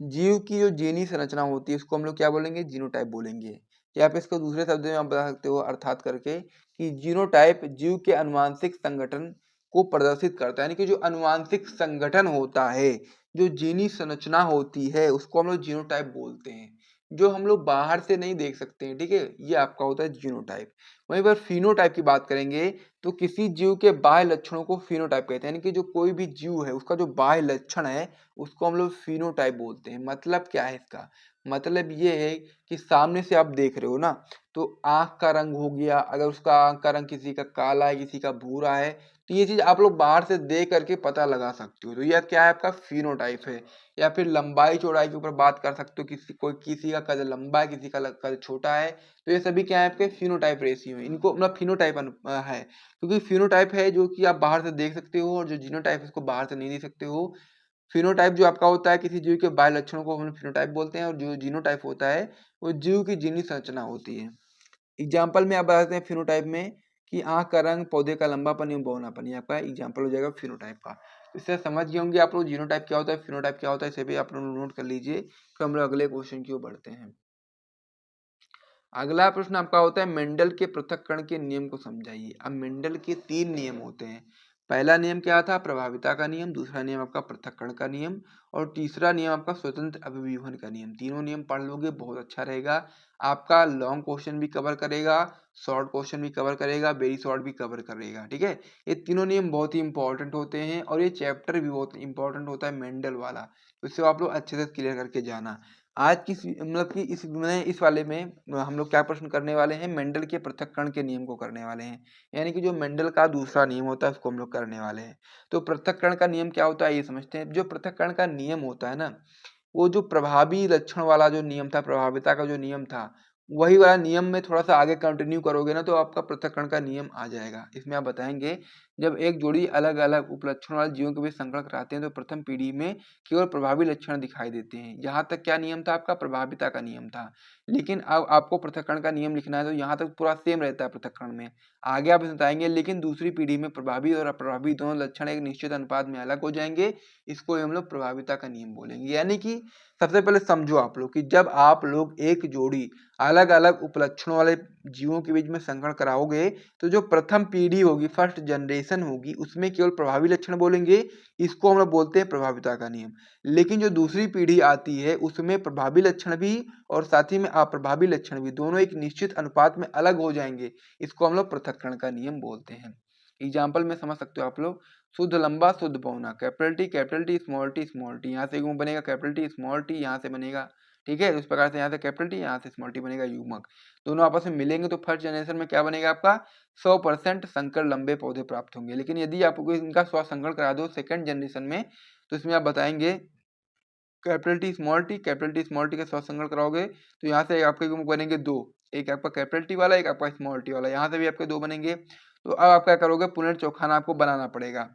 जीव की जो जीनी संरचना होती है उसको हम लोग क्या बोलेंगे, जीनोटाइप बोलेंगे। या फिर इसको दूसरे शब्द में आप बता सकते हो अर्थात करके कि जीनोटाइप जीव के अनुवांशिक संगठन को प्रदर्शित करता है। यानी कि जो अनुवांशिक संगठन होता है, जो जीनी संरचना होती है उसको हम लोग जीनोटाइप बोलते हैं। जो हम लोग बाहर से नहीं देख सकते हैं, ठीक है, ये आपका होता है जीनोटाइप। वहीं पर फिनोटाइप की बात करेंगे तो किसी जीव के बाह्य लक्षणों को फिनोटाइप कहते हैं, यानी कि जो कोई भी जीव है उसका जो बाह्य लक्षण है उसको हम लोग फिनोटाइप बोलते हैं। मतलब क्या है इसका? मतलब ये है कि सामने से आप देख रहे हो ना, तो आंख का रंग हो गया, अगर उसका आंख का रंग किसी का काला है, किसी का भूरा है, तो ये चीज आप लोग बाहर से देख करके पता लगा सकते हो, तो यह क्या है? आपका फिनोटाइप है। या फिर लंबाई चौड़ाई के ऊपर बात कर सकते हो, किसी का कद लंबा है, किसी का कद छोटा है, तो ये सभी क्या है? आपके फिनोटाइप रेशियो है। इनको मतलब फिनोटाइप है, क्योंकि फिनोटाइप है जो कि आप बाहर से देख सकते हो, और जो जीनोटाइप है उसको बाहर से नहीं देख सकते हो। फिनोटाइप जो आपका होता है किसी जीव के बाह्य लक्षणों को हम फिनोटाइप बोलते हैं, और जो जीनोटाइप होता है वो जीव की जीनी संरचना होती है। एग्जाम्पल में आप बताते हैं फिनोटाइप में कि आंख का रंग, पौधे का लंबापन एवं बौनापन, ये आपका एग्जाम्पल हो जाएगा फिनोटाइप का। इससे समझ गए होंगे आप लोग जीनोटाइप क्या होता है, फिनोटाइप क्या होता है, इसे भी आप लोग नोट कर लीजिए। फिर हम लोग अगले क्वेश्चन की ओर बढ़ते हैं। अगला प्रश्न आपका होता है मेंडल के पृथक्करण के नियम को समझाइए। अब मेंडल के 3 नियम होते हैं। पहला नियम क्या था? प्रभाविता का नियम। दूसरा नियम आपका पृथक्करण का नियम, और तीसरा नियम आपका स्वतंत्र अभिव्यूहन का नियम। तीनों नियम पढ़ लोगे बहुत अच्छा रहेगा। आपका लॉन्ग क्वेश्चन भी कवर करेगा, शॉर्ट क्वेश्चन भी कवर करेगा, वेरी शॉर्ट भी कवर करेगा, ठीक है। ये तीनों नियम बहुत ही इंपॉर्टेंट होते हैं, और ये चैप्टर भी बहुत इंपॉर्टेंट होता है मेंडल वाला, तो इसे आप लोग अच्छे से क्लियर करके जाना। आज की मतलब कि इस वाले में हम लोग क्या प्रश्न करने वाले हैं? मेंडल के पृथक्करण के नियम को करने वाले हैं, यानी कि जो मेंडल का दूसरा नियम होता है उसको हम लोग करने वाले हैं। तो पृथक्करण का नियम क्या होता है ये समझते हैं। जो पृथक्करण का नियम होता है ना, वो जो प्रभावी लक्षण वाला जो नियम था, प्रभाविता का जो नियम था, वही वाला नियम में थोड़ा सा आगे कंटिन्यू करोगे ना, तो आपका पृथक्करण का नियम आ जाएगा। इसमें आप बताएंगे जब एक जोड़ी अलग अलग उपलक्षण वाले जीवों के बीच संकरण कराते हैं तो प्रथम पीढ़ी में केवल प्रभावी लक्षण दिखाई देते हैं। यहाँ तक क्या नियम था? आपका प्रभाविता का नियम था। लेकिन अब आपको पृथक्करण का नियम लिखना है, तो यहाँ तक पूरा सेम रहता है पृथक्करण में। आगे आप बताएंगे लेकिन दूसरी पीढ़ी में प्रभावी और अप्रभावी दोनों लक्षण एक निश्चित अनुपात में अलग हो जाएंगे, इसको हम लोग प्रभाविता का नियम बोलेंगे। यानी कि सबसे पहले समझो आप लोग कि जब आप लोग एक जोड़ी अलग अलग उपलक्षणों वाले जीवों के बीच में संकरण कराओगे, तो जो प्रथम पीढ़ी होगी, फर्स्ट जनरेशन होगी, उसमें केवल प्रभावी लक्षण बोलेंगे, इसको हम लोग बोलते हैं प्रभाविता का नियम। लेकिन जो दूसरी पीढ़ी आती है उसमें प्रभावी लक्षण भी और साथ ही में अप्रभावी लक्षण भी दोनों एक निश्चित अनुपात में अलग हो जाएंगे, इसको हम लोग पृथक्करण का नियम बोलते हैं। एग्जाम्पल में समझ सकते हो आप लोग। शुद्ध लंबा, शुद्ध पौना, कैपिटल टी स्मॉल टी, यहाँ से युग्म बनेगा कैपिटल टी, स्मॉल टी यहाँ से बनेगा, ठीक है। इस प्रकार से यहाँ से कैपिटल टी, यहाँ से स्मॉल टी बनेगा युग्मक। दोनों आपस में मिलेंगे तो फर्स्ट जनरेशन में क्या बनेगा? आपका 100% संकर लंबे पौधे प्राप्त होंगे। लेकिन यदि आपको इनका स्वसंकरण करा दो सेकंड जनरेशन में, तो इसमें आप बताएंगे capital T small T, capital T small T का स्वसंकरण कराओगे तो यहाँ से आपके बनेंगे दो, एक आपका कैपिटल टी वाला, एक आपका स्मॉल टी वाला, यहाँ से भी आपके दो बनेंगे। तो अब आप क्या करोगे? पुनर्चौखाना आपको बनाना पड़ेगा।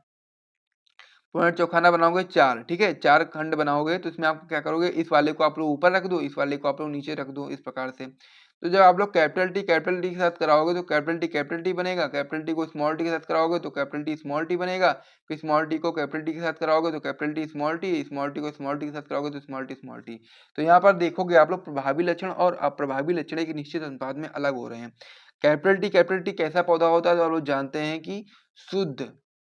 पुनर्चौखाना बनाओगे 4, ठीक है, 4 खंड बनाओगे, तो इसमें आप क्या करोगे? इस वाले को आप लोग ऊपर रख दो, इस वाले को आप लोग नीचे रख दो, इस प्रकार से। तो जब आप लोग कैपिटल टी के साथ कराओगे तो कैपिटल टी बनेगा, कैपिटल टी को स्मॉल टी के साथ कराओगे तो कैपिटल टी स्मॉल टी बनेगा, फिर स्मॉल टी को कैपिटल टी के साथ कराओगे तो कैपिटल टी, स्मॉल टी को स्मॉल टी के साथ कराओगे तो स्मॉल टी। तो यहाँ पर देखोगे आप लोग प्रभावी लक्षण और अप्रभावी लक्षण एक निश्चित अनुपात में अलग हो रहे हैं। कैपिटल टी कैसा पौधा होता है? तो आप लोग जानते हैं कि शुद्ध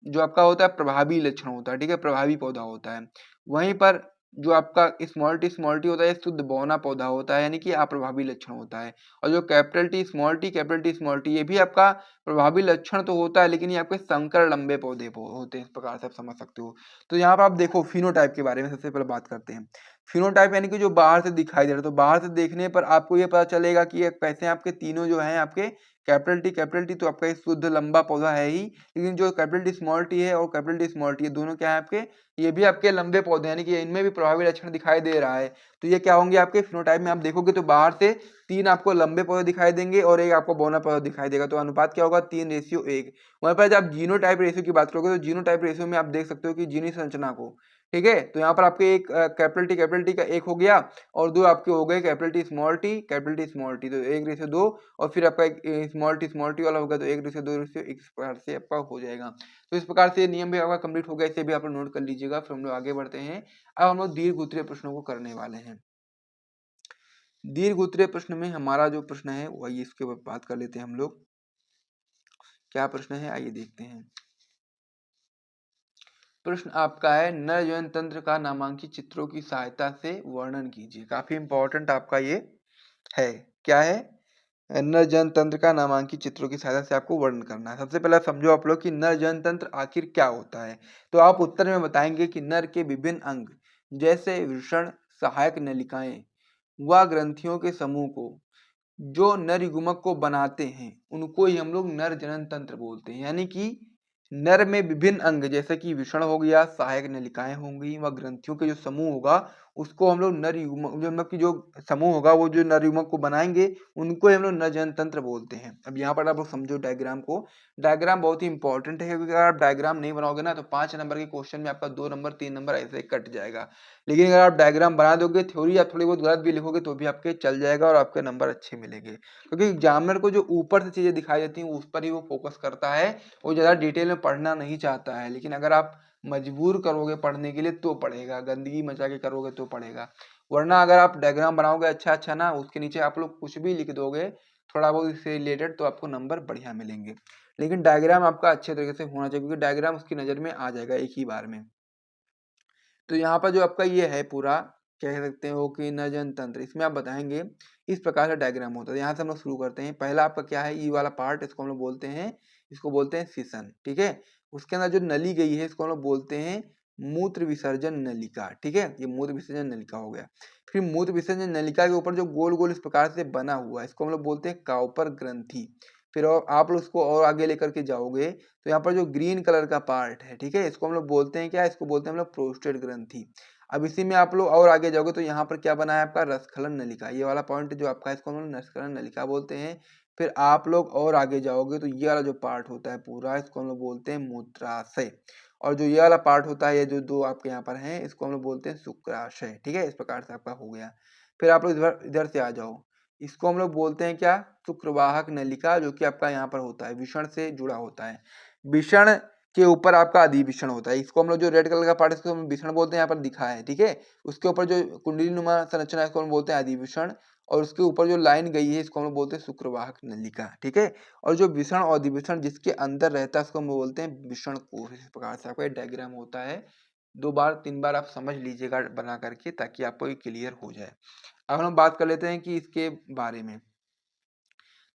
जो आपका होता है प्रभावी लक्षण होता है, ठीक है, प्रभावी पौधा होता है। वहीं पर जो आपका स्मॉल टी होता है, शुद्ध बौना पौधा होता है, यानी कि अप्रभावी लक्षण होता है। और जो कैपिटल टी स्मॉल टी, ये भी आपका प्रभावी लक्षण तो होता है, लेकिन ये आपके संकर लंबे पौधे होते हैं, इस प्रकार से आप समझ सकते हो। तो यहाँ पर आप देखो फिनोटाइप के बारे में सबसे पहले बात करते हैं। फिनोटाइप यानी कि जो बाहर से दिखाई दे रहा है, तो बाहर से देखने पर आपको ये पता चलेगा कि ये कैसे आपके तीनों जो हैं आपके कैपिटल टी तो आपका शुद्ध लंबा पौधा है ही, लेकिन जो कैपिटल टी स्मॉल टी है और कैपिटल टी स्मॉल टी है, दोनों क्या है आपके? ये भी आपके लंबे पौधे हैं, यानी कि इनमें भी प्रभावी लक्षण दिखाई दे रहा है। तो ये क्या होंगे आपके फिनोटाइप में? आप देखोगे तो बाहर से 3 आपको लंबे पौधे दिखाई देंगे और एक आपको बौना पौधा दिखाई देगा, तो अनुपात क्या होगा? 3:1। वहीं पर जब आप जीनोटाइप रेशियो की बात करोगे तो जीनोटाइप रेशियो में आप देख सकते हो कि जीनी संरचना को, ठीक है, तो यहाँ पर आपके एक कैपिटल टी का एक हो गया, और दो आपके हो गए कैपिटल टी स्मॉल टी, तो 1:2, और फिर आपका एक स्मॉल टी वाला होगा तो 1:2 इस प्रकार से आपका हो जाएगा। तो इस प्रकार से नियम भी आपका कंप्लीट हो गया, इसे भी आप लोग नोट कर लीजिएगा। फिर हम लोग आगे बढ़ते हैं। अब हम लोग दीर्घ उत्तरीय प्रश्नों को करने वाले हैं। दीर्घ उत्तरीय प्रश्न में हमारा जो प्रश्न है वो आइए इसके ऊपर बात कर लेते हैं हम लोग। क्या प्रश्न है आइए देखते हैं। प्रश्न आपका है नर जनन तंत्र का नामांकित चित्रों की सहायता से वर्णन कीजिए। काफी इंपॉर्टेंट आपका ये है। क्या है? नर जनन तंत्र का नामांकित चित्रों की सहायता से आपको वर्णन करना है। सबसे पहले समझो आप लोग कि नर जनन तंत्र आखिर क्या होता है। तो आप उत्तर में बताएंगे कि नर के विभिन्न अंग जैसे वृषण, सहायक नलिकाएं व ग्रंथियों के समूह को जो नर युग्मक को बनाते हैं उनको ही हम लोग नर जनन तंत्र बोलते हैं। यानी कि नर में विभिन्न अंग जैसे कि वृषण हो गया, सहायक नलिकाएं होंगी व ग्रंथियों के जो समूह होगा उसको हम लोग नर युग्मक मतलब कि जो समूह होगा वो जो नर युग्मक को बनाएंगे उनको हम लोग नर जनन तंत्र बोलते हैं। अब यहाँ पर आप लोग समझो डायग्राम को। डायग्राम बहुत ही इंपॉर्टेंट है क्योंकि अगर आप डायग्राम नहीं बनाओगे ना तो 5 नंबर के क्वेश्चन में आपका 2 नंबर 3 नंबर ऐसे ही कट जाएगा। लेकिन अगर आप डायग्राम बना दोगे, थ्योरी आप थोड़ी बहुत गलत भी लिखोगे तो भी आपके चल जाएगा और आपके नंबर अच्छे मिलेंगे। क्योंकि एग्जामिनर को जो ऊपर से चीजें दिखाई देती हैं उस पर ही वो फोकस करता है, वो ज्यादा डिटेल में पढ़ना नहीं चाहता है। लेकिन अगर आप मजबूर करोगे पढ़ने के लिए तो पढ़ेगा, गंदगी मचा के करोगे तो पढ़ेगा। वरना अगर आप डायग्राम बनाओगे अच्छा अच्छा ना, उसके नीचे आप लोग कुछ भी लिख दोगे थोड़ा बहुत इससे रिलेटेड, तो आपको नंबर बढ़िया मिलेंगे। लेकिन डायग्राम आपका अच्छे तरीके से होना चाहिए क्योंकि डायग्राम उसकी नजर में आ जाएगा एक ही बार में। तो यहाँ पर जो आपका ये है पूरा कह सकते हो कि नजन तंत्र, इसमें आप बताएंगे इस प्रकार का डायग्राम होता है। यहाँ से हम लोग शुरू करते हैं। पहला आपका क्या है, ई वाला पार्ट, इसको हम लोग बोलते हैं, इसको बोलते हैं सिसन। ठीक है। उसके अंदर जो नली गई है इसको हम लोग बोलते हैं मूत्र विसर्जन नलिका। ठीक है, ये मूत्र विसर्जन नलिका हो गया। फिर मूत्र विसर्जन नलिका के ऊपर जो गोल गोल इस प्रकार से बना हुआ है इसको हम लोग बोलते हैं काउपर ग्रंथि। फिर और आप लोग उसको और आगे लेकर के जाओगे तो यहाँ पर जो ग्रीन कलर का पार्ट है, ठीक है, इसको हम लोग बोलते हैं क्या, इसको बोलते हैं हम लोग प्रोस्टेट ग्रंथि। अब इसी में आप लोग और आगे जाओगे तो यहाँ पर क्या बना है आपका रसखलन नलिका। ये वाला पॉइंट जो आपका इसको हम लोग रसखलन नलिका बोलते हैं। फिर आप लोग और आगे जाओगे तो ये वाला जो पार्ट होता है पूरा इसको हम लोग बोलते हैं मूत्राशय। और जो ये वाला पार्ट होता है, ये जो दो आपके यहाँ पर हैं इसको हम लोग बोलते हैं शुक्राशय। ठीक है, इस प्रकार से आपका हो गया। फिर आप लोग इधर इधर से आ जाओ, इसको हम लोग बोलते हैं क्या, शुक्रवाहक नलिका, जो कि आपका यहाँ पर होता है विषण से जुड़ा होता है। विषण के ऊपर आपका अधिविषण होता है। इसको हम लोग जो रेड कलर का पार्ट इसको हम विषण बोलते हैं, यहाँ पर दिखा है। ठीक है, उसके ऊपर जो कुंडली नुमा संरचना है इसको हम बोलते हैं अधिविषण, और उसके ऊपर जो लाइन गई है इसको हम बोलते हैं शुक्रवाहक नलिका। ठीक है, और जो विषण और अधिविषण जिसके अंदर रहता है उसको हम बोलते हैं विषण कोश। इस प्रकार से आपका डायग्राम होता है। 2 बार 3 बार आप समझ लीजिएगा बना करके, ताकि आपको ये क्लियर हो जाए। अब हम बात कर लेते हैं कि इसके बारे में।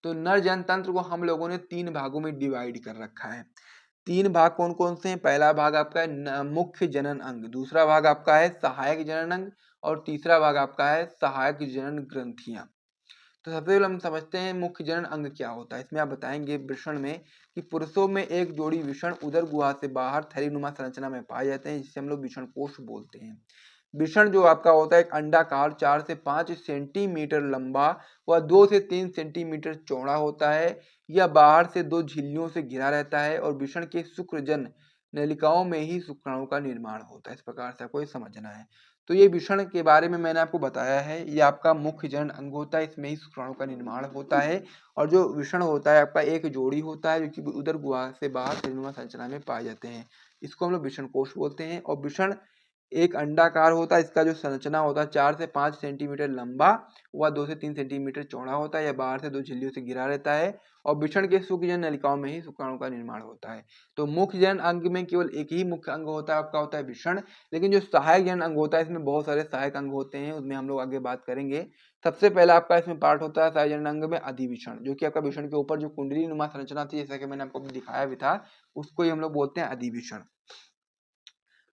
तो नर जनतंत्र को हम लोगों ने 3 भागों में डिवाइड कर रखा है। 3 भाग कौन कौन से हैं? पहला भाग आपका है मुख्य जनन अंग, दूसरा भाग आपका है सहायक जनन अंग, और तीसरा भाग आपका है सहायक जनन ग्रंथियां। तो सबसे पहले हम समझते हैं मुख्य जनन अंग क्या होता है। इसमें आप बताएंगे वृषण में कि पुरुषों में एक जोड़ी वृषण उदर गुहा से बाहर थैलीनुमा संरचना में पाए जाते हैं, जिसे हम लोग वृषण कोश बोलते हैं। वृषण जो आपका होता है एक अंडाकार 4 से 5 सेंटीमीटर लंबा व 2 से 3 सेंटीमीटर चौड़ा होता है। यह बाहर से 2 झिल्लियों से घिरा रहता है और वृषण के शुक्रजन नलिकाओं में ही शुक्राणु का निर्माण होता है। इस प्रकार से आपको ये समझना है। तो ये वृषण के बारे में मैंने आपको बताया है, ये आपका मुख्य जनन अंग होता है, इसमें ही शुक्राणु का निर्माण होता है। और जो वृषण होता है आपका एक जोड़ी होता है, जो कि उदर गुहा से बाहर थैलीनुमा संरचना में पाए जाते हैं। इसको हम लोग वृषण कोश बोलते हैं। और वृषण एक अंडाकार होता है, इसका जो संरचना होता है 4 से 5 सेंटीमीटर लंबा व 2 से 3 सेंटीमीटर चौड़ा होता है। यह बाहर से 2 झिल्लियों से घिरा रहता है और वृषण के शुक्रजन नलिकाओं में ही शुक्राणु का निर्माण होता है। तो मुख्य जनन अंग में केवल एक ही मुख्य अंग होता है, आपका होता है वृषण। लेकिन जो सहायक जनन अंग होता है इसमें बहुत सारे सहायक अंग होते हैं, उसमें हम लोग आगे बात करेंगे। सबसे पहला आपका इसमें पार्ट होता है सहायक जनन अंग में अधिविषण, जो कि आपका वृषण के ऊपर जो कुंडली नुमा संरचना थी, जैसा कि मैंने आपको दिखाया भी था, उसको ही हम लोग बोलते हैं अधिविषण।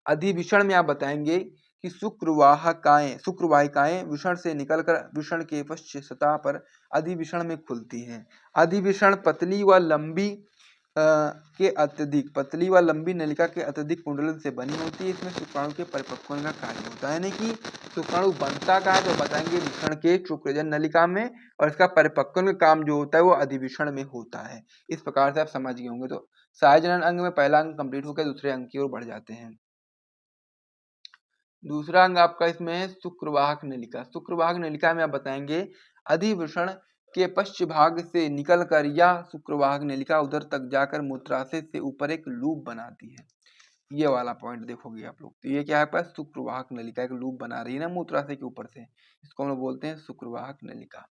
अधिविषण में आप बताएंगे कि शुक्रवाहिकाएं वृषण से निकलकर वृषण के पश्च सतह पर अधिविषण में खुलती हैं। अधिविषण पतली व लंबी पतली व लंबी नलिका के अत्यधिक कुंडलन से बनी होती है। इसमें शुक्राणु के परिपक्व होने का कार्य होता है। यानी कि शुक्राणु बनता का है तो बताएंगे वृषण के शुक्रजन नलिका में, और इसका परिपक्वन का काम जो होता है वो अधिविषण में होता है। इस प्रकार से आप समझ गए होंगे। तो सहायक जनन अंग में पहला अंग कंप्लीट होकर दूसरे अंग की ओर बढ़ जाते हैं। दूसरा अंग आपका इसमें है शुक्रवाहक नलिका। शुक्रवाहक नलिका में आप बताएंगे अधिवृषण के पश्च भाग से निकलकर या शुक्रवाहक नलिका उधर तक जाकर मूत्राशय से ऊपर एक लूप बनाती है। ये वाला पॉइंट देखोगे आप लोग, तो ये क्या है आपका शुक्रवाहक नलिका, एक लूप बना रही है ना मूत्राशय के ऊपर से, इसको हम लोग बोलते हैं शुक्रवाहक नलिका।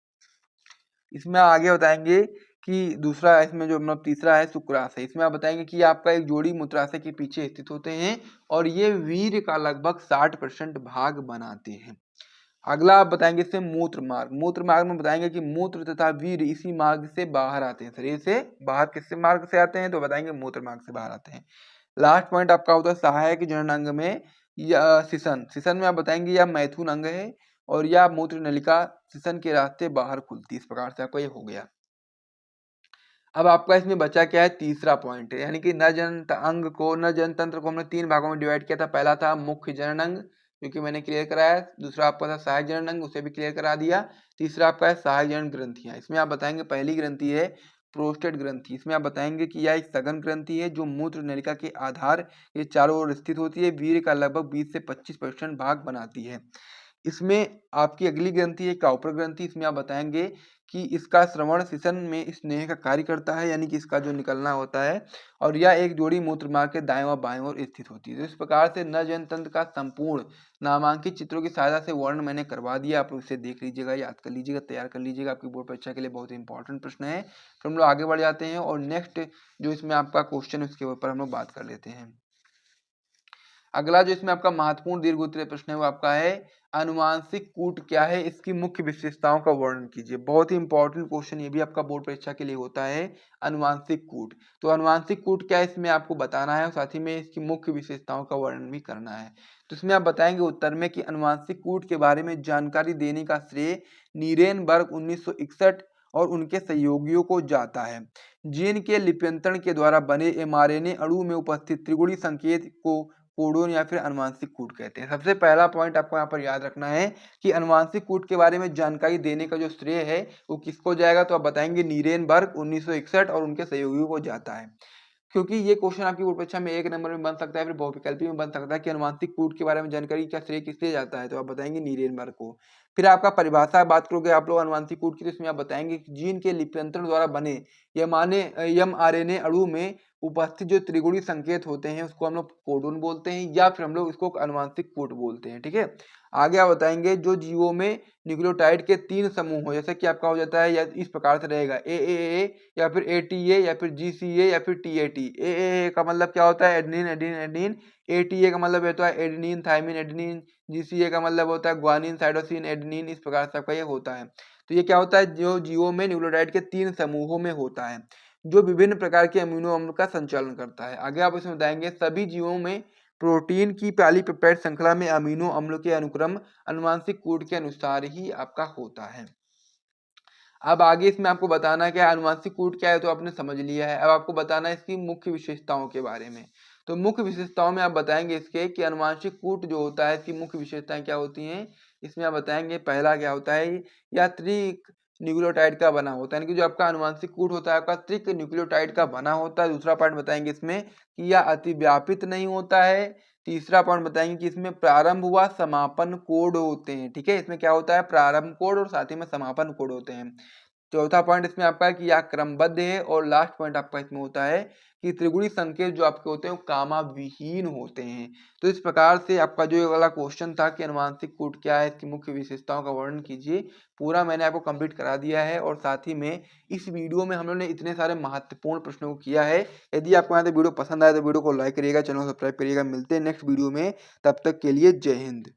इसमें आगे बताएंगे कि दूसरा इसमें जो मतलब तीसरा है शुक्राशय। इसमें आप बताएंगे कि आपका एक जोड़ी मूत्राशय के पीछे स्थित होते हैं और ये वीर्य का लगभग 60% भाग बनाते हैं। अगला आप बताएंगे इससे मूत्र मार्ग। मूत्र मार्ग में बताएंगे कि मूत्र तथा वीर्य इसी मार्ग से बाहर आते हैं। शरीर से बाहर किससे मार्ग से आते हैं, तो बताएंगे मूत्र मार्ग से बाहर आते हैं। लास्ट पॉइंट आपका होता है सहायक जनन अंग में या सिसन। सिसन में आप बताएंगे या मैथुन अंग है और या मूत्र नलिका सिसन के रास्ते बाहर खुलती है। इस प्रकार से आपका ये हो गया। अब आपका इसमें बचा क्या है, तीसरा पॉइंट है, यानी कि नर जनन तंत्र को हमने 3 भागों में डिवाइड किया था। पहला था मुख्य जनन अंग, जो कि मैंने क्लियर कराया। दूसरा आपका था सहायक जनन अंग, उसे भी क्लियर करा दिया। तीसरा आपका है सहायक जनन ग्रंथियां। इसमें आप बताएंगे पहली ग्रंथि है प्रोस्टेट ग्रंथि। इसमें आप बताएंगे कि यह एक सघन ग्रंथि है जो मूत्र नलिका के आधार ये चारों ओर स्थित होती है। वीर्य का लगभग 20 से 25% भाग बनाती है। इसमें आपकी अगली ग्रंथि है काउपर ग्रंथि। इसमें आप बताएंगे कि इसका श्रवण सिसन में स्नेह का कार्य करता है, यानी कि इसका जो निकलना होता है, और यह एक जोड़ी मूत्र मार्ग के दाएं व बाएं ओर स्थित होती है। तो इस प्रकार से नर जनन तंत्र का संपूर्ण नामांकित चित्रों की सहायता से वर्णन मैंने करवा दिया। आप इसे देख लीजिएगा, याद कर लीजिएगा, तैयार कर लीजिएगा। आपकी बोर्ड परीक्षा के लिए बहुत ही इंपॉर्टेंट प्रश्न है। फिर हम लोग आगे बढ़ जाते हैं और नेक्स्ट जो इसमें आपका क्वेश्चन है उसके ऊपर हम लोग बात कर लेते हैं। अगला जो इसमें आपका महत्वपूर्ण दीर्घ उत्तरीय प्रश्न है वो आपका है अनुवांशिक कूट क्या है, इसकी मुख्य विशेषताओं का वर्णन कीजिए। बहुत ही इंपॉर्टेंट क्वेश्चन ये भी आपका बोर्ड परीक्षा के लिए होता है, अनुवांशिक कूट। तो अनुवांशिक कूट क्या है इसमें आपको बताना है और साथ ही में इसकी मुख्य विशेषताओं का वर्णन भी करना है। तो इसमें आप बताएंगे उत्तर में कि अनुवांशिक कूट के बारे में जानकारी देने का श्रेय नीरेनबर्ग 1961 और उनके सहयोगियों को जाता है। जीन के लिप्यंतरण के द्वारा बने एमआरएनए अणु में उपस्थित त्रिगुणी संकेत को कोडोन या फिर अनुवांशिक कूट कहते हैं। सबसे पहला पॉइंट आपको यहाँ पर याद रखना है कि अनुवांशिक कूट के बारे में जानकारी देने का जो श्रेय है वो किसको जाएगा, तो आप बताएंगे नीरेनबर्ग 1961 और उनके सहयोगियों को जाता है। क्योंकि ये क्वेश्चन आपकी बोर्ड परीक्षा में 1 नंबर में बन सकता है, फिर बहुविकल्पी में बन सकता है कि अनुवांशिक कूट के बारे में जानकारी का श्रेय किससे जाता है, तो आप बताएंगे नीरेनबर्ग को। फिर आपका परिभाषा बात करोगे आप लोग अनुवांशिक कूट की, तो इसमें आप बताएंगे कि जीन के लिप्यंतरण द्वारा बने एमआरएनए अणु में उपस्थित जो त्रिगुणी संकेत होते हैं उसको हम लोग कोडोन बोलते हैं या फिर हम लोग इसको अनुवांशिक कूट बोलते हैं। ठीक है, आगे आप बताएंगे जो जीवों में न्यूक्लियोटाइड के 3 समूह हो, जैसे कि आपका हो जाता है या इस प्रकार से रहेगा ए या फिर ATA या फिर GCA या फिर TAT। ए का मतलब क्या होता है, एडेनिन एडेनिन एडेनिन। ATA का मतलब होता है एडेनिन थाइमिन एडेनिन। GCA का मतलब होता है ग्वानिन साइटोसिन एडेनिन। इस प्रकार से आपका ये होता है। तो ये क्या होता है, जो जीवों में न्यूक्लियोटाइड के 3 समूहों में होता है जो विभिन्न प्रकार के अमीनो अम्ल का संचालन करता है। आगे आप इसमें बताएंगे सभी जीवों में प्रोटीन की पॉलीपेप्टाइड श्रृंखला में अमीनो अम्ल के अनुक्रम अनुवांशिक कोड के अनुसार ही आपका होता है। अब आगे इसमें आपको बताना क्या है, अनुवांशिक कोड क्या है तो आपने समझ लिया है। अब आपको बताना है इसकी मुख्य विशेषताओं के बारे में। तो मुख्य विशेषताओं में आप बताएंगे इसके कि अनुवांशिक कूट जो होता है इसकी मुख्य विशेषताएं क्या होती हैं। इसमें आप बताएंगे पहला क्या होता है, या त्रिक न्यूक्लियोटाइड का बना होता है, यानी कि जो आपका अनुवांशिक कूट होता है आपका त्रिक न्यूक्लियोटाइड का बना होता है। दूसरा पॉइंट बताएंगे इसमें कि यह अतिव्यापित नहीं होता है। तीसरा पॉइंट बताएंगे कि इसमें प्रारंभ हुआ समापन कोड होते हैं। ठीक है, इसमें क्या होता है, प्रारंभ कोड और साथ ही में समापन कोड होते हैं। चौथा पॉइंट इसमें आपका है कि यह क्रमबद्ध है। और लास्ट पॉइंट आपका इसमें होता है कि त्रिगुणी संकेत जो आपके होते हैं वो कामा विहीन होते हैं। तो इस प्रकार से आपका जो ये वाला क्वेश्चन था कि अनुवांशिक कूट क्या है, इसकी मुख्य विशेषताओं का वर्णन कीजिए, पूरा मैंने आपको कंप्लीट करा दिया है। और साथ ही में इस वीडियो में हम लोगों ने इतने सारे महत्वपूर्ण प्रश्नों को किया है। यदि आपको यहाँ वीडियो पसंद आए तो वीडियो को लाइक करिएगा, चैनल को सब्सक्राइब करिएगा। मिलते हैं नेक्स्ट वीडियो में, तब तक के लिए जय हिंद।